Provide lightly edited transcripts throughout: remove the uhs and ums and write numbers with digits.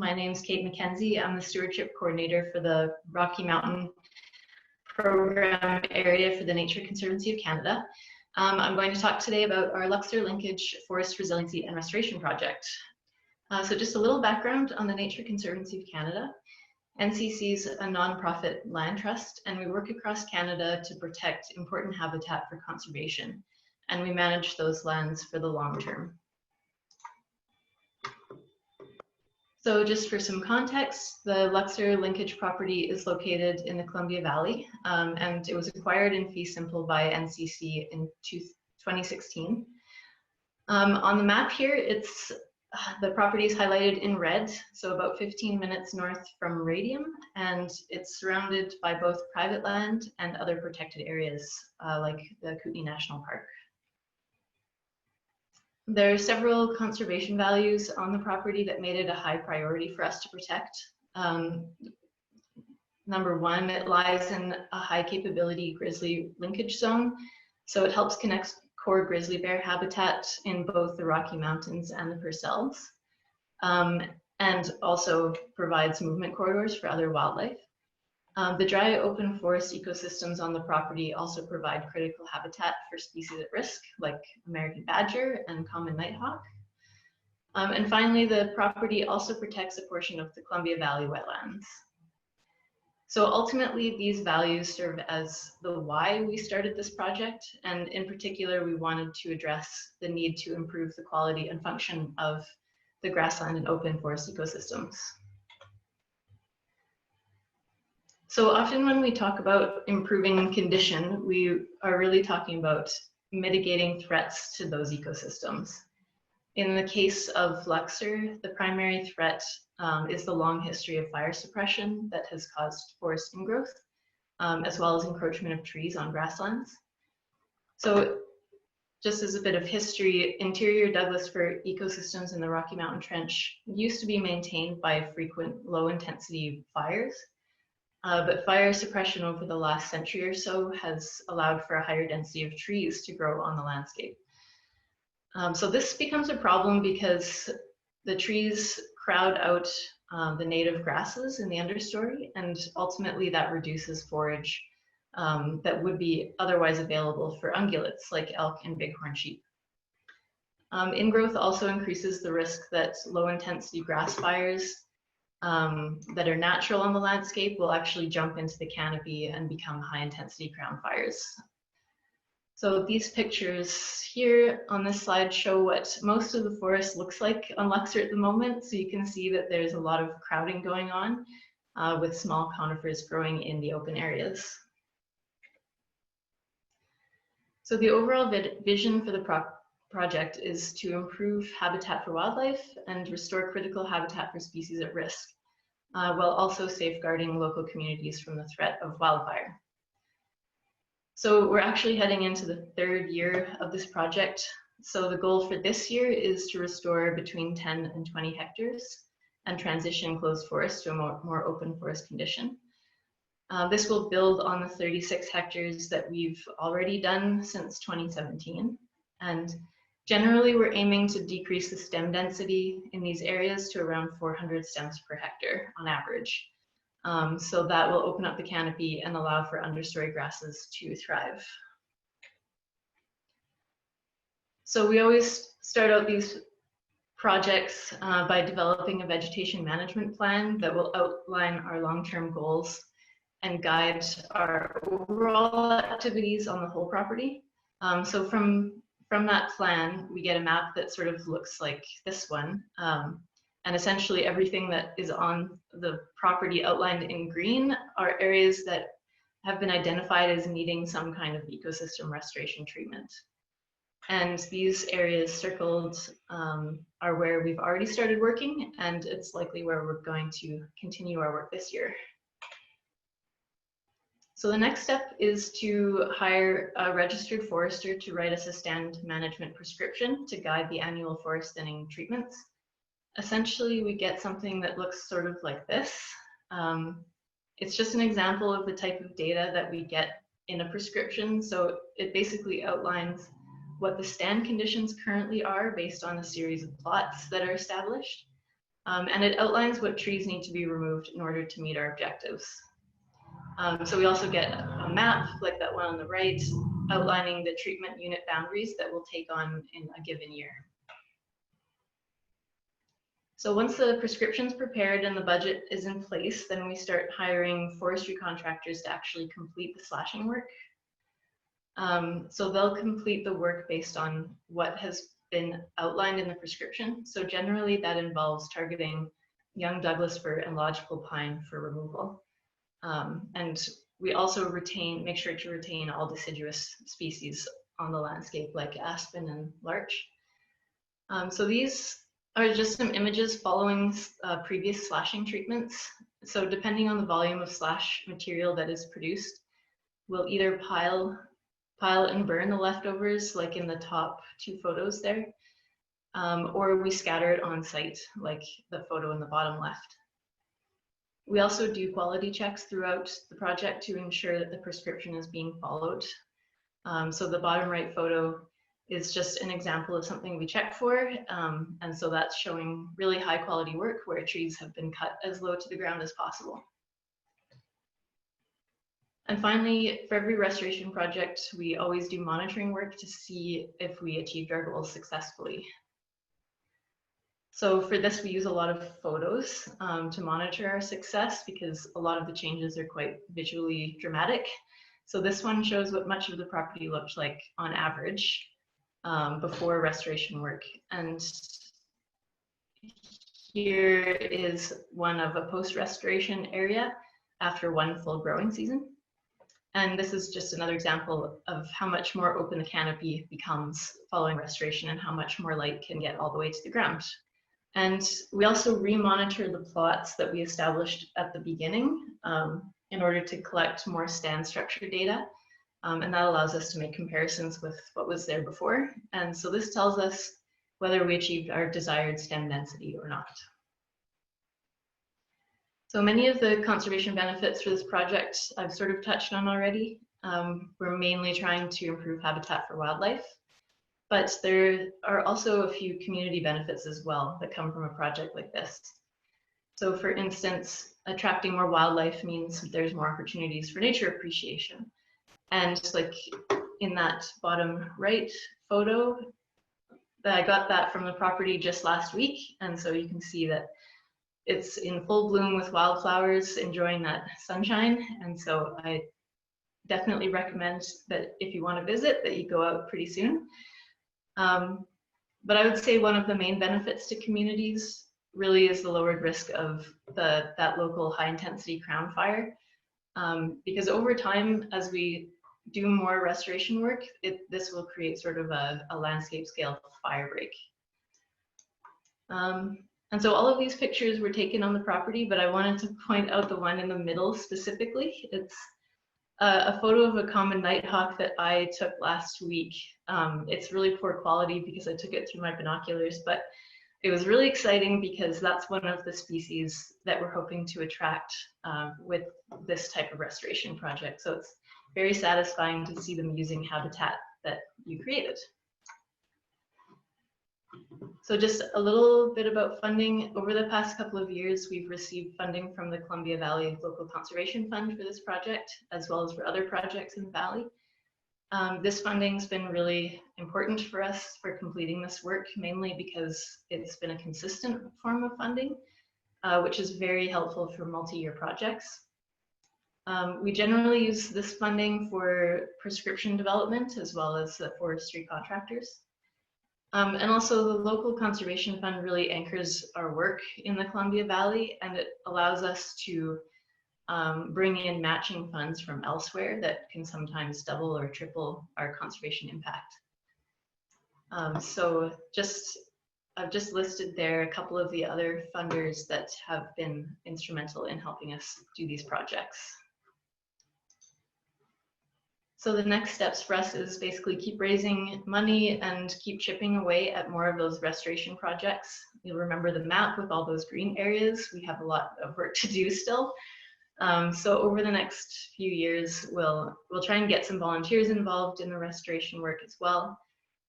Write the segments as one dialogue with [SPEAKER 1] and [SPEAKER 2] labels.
[SPEAKER 1] My name is Kate Mackenzie. I'm the Stewardship Coordinator for the Rocky Mountain Program area for the Nature Conservancy of Canada. I'm going to talk today about our Luxor Linkage Forest Resiliency and Restoration Project. So just a little background on the Nature Conservancy of Canada. NCC is a nonprofit land trust, and we work across Canada to protect important habitat for conservation, and we manage those lands for the long term. So just for some context, the Luxor Linkage property is located in the Columbia Valley, and it was acquired in fee simple by NCC in 2016. On the map here, the property is highlighted in red, so about 15 minutes north from Radium, and it's surrounded by both private land and other protected areas like the Kootenay National Park. There are several conservation values on the property that made it a high priority for us to protect. Number one, it lies in a high capability grizzly linkage zone, so it helps connect core grizzly bear habitat in both the Rocky Mountains and the Purcells, and also provides movement corridors for other wildlife. The dry open forest ecosystems on the property also provide critical habitat for species at risk, like American badger and common nighthawk. And finally, the property also protects a portion of the Columbia Valley wetlands. So ultimately, these values serve as the why we started this project, and in particular, we wanted to address the need to improve the quality and function of the grassland and open forest ecosystems. So often when we talk about improving condition, we are really talking about mitigating threats to those ecosystems. In the case of Luxor, the primary threat is the long history of fire suppression that has caused forest ingrowth, as well as encroachment of trees on grasslands. So just as a bit of history, interior Douglas fir ecosystems in the Rocky Mountain Trench used to be maintained by frequent low intensity fires. But fire suppression over the last century or so has allowed for a higher density of trees to grow on the landscape. So this becomes a problem because the trees crowd out the native grasses in the understory, and ultimately that reduces forage that would be otherwise available for ungulates like elk and bighorn sheep. Ingrowth also increases the risk that low intensity grass fires that are natural on the landscape will actually jump into the canopy and become high intensity crown fires. So these pictures here on this slide show what most of the forest looks like on Luxor at the moment. So you can see that there's a lot of crowding going on with small conifers growing in the open areas. So the overall vision for the project is to improve habitat for wildlife and restore critical habitat for species at risk, while also safeguarding local communities from the threat of wildfire. So we're actually heading into the third year of this project. So the goal for this year is to restore between 10 and 20 hectares and transition closed forest to a more open forest condition. This will build on the 36 hectares that we've already done since 2017. And generally, we're aiming to decrease the stem density in these areas to around 400 stems per hectare on average. So that will open up the canopy and allow for understory grasses to thrive. So we always start out these projects by developing a vegetation management plan that will outline our long-term goals and guide our overall activities on the whole property. So from that plan, we get a map that sort of looks like this one. And essentially everything that is on the property outlined in green are areas that have been identified as needing some kind of ecosystem restoration treatment. And these areas circled are where we've already started working, and it's likely where we're going to continue our work this year. So the next step is to hire a registered forester to write us a stand management prescription to guide the annual forest thinning treatments. Essentially, we get something that looks sort of like this. It's just an example of the type of data that we get in a prescription. So it basically outlines what the stand conditions currently are based on a series of plots that are established. And it outlines what trees need to be removed in order to meet our objectives. So we also get a map, like that one on the right, outlining the treatment unit boundaries that we'll take on in a given year. So once the prescription's prepared and the budget is in place, then we start hiring forestry contractors to actually complete the slashing work. So they'll complete the work based on what has been outlined in the prescription. So generally that involves targeting young Douglas fir and lodgepole pine for removal. And we also make sure to retain all deciduous species on the landscape like aspen and larch. So these are just some images following previous slashing treatments. So depending on the volume of slash material that is produced, we'll either pile and burn the leftovers, like in the top two photos there, or we scatter it on site, like the photo in the bottom left. We also do quality checks throughout the project to ensure that the prescription is being followed. So the bottom right photo is just an example of something we check for. And so that's showing really high quality work where trees have been cut as low to the ground as possible. And finally, for every restoration project, we always do monitoring work to see if we achieved our goals successfully. So for this, we use a lot of photos to monitor our success because a lot of the changes are quite visually dramatic. So this one shows what much of the property looked like on average before restoration work. And here is one of a post-restoration area after one full growing season. And this is just another example of how much more open the canopy becomes following restoration and how much more light can get all the way to the ground. And we also re-monitor the plots that we established at the beginning in order to collect more stand structure data. And that allows us to make comparisons with what was there before. And so this tells us whether we achieved our desired stem density or not. So many of the conservation benefits for this project I've sort of touched on already. We're mainly trying to improve habitat for wildlife, but there are also a few community benefits as well that come from a project like this. So for instance, attracting more wildlife means there's more opportunities for nature appreciation. And like in that bottom right photo, I got that from the property just last week. And so you can see that it's in full bloom with wildflowers, enjoying that sunshine. And so I definitely recommend that if you want to visit, that you go out pretty soon. But I would say one of the main benefits to communities really is the lowered risk of that local high intensity crown fire. Because over time, as we do more restoration work, this will create sort of a landscape scale fire break. And so all of these pictures were taken on the property, but I wanted to point out the one in the middle specifically. It's a photo of a common nighthawk that I took last week. It's really poor quality because I took it through my binoculars, but it was really exciting because that's one of the species that we're hoping to attract with this type of restoration project. So it's very satisfying to see them using habitat that you created. So just a little bit about funding. Over the past couple of years, we've received funding from the Columbia Valley Local Conservation Fund for this project, as well as for other projects in the valley. This funding's been really important for us for completing this work, mainly because it's been a consistent form of funding, which is very helpful for multi-year projects. We generally use this funding for prescription development as well as the forestry contractors. And also the local conservation fund really anchors our work in the Columbia Valley, and it allows us to bring in matching funds from elsewhere that can sometimes double or triple our conservation impact. So I've just listed there a couple of the other funders that have been instrumental in helping us do these projects. So the next steps for us is basically keep raising money and keep chipping away at more of those restoration projects. You'll remember the map with all those green areas. We have a lot of work to do still. So over the next few years, we'll try and get some volunteers involved in the restoration work as well.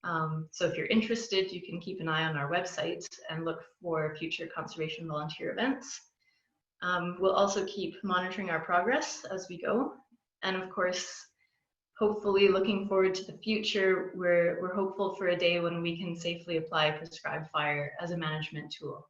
[SPEAKER 1] So if you're interested, you can keep an eye on our website and look for future conservation volunteer events. We'll also keep monitoring our progress as we go. And of course, hopefully looking forward to the future, we're hopeful for a day when we can safely apply prescribed fire as a management tool.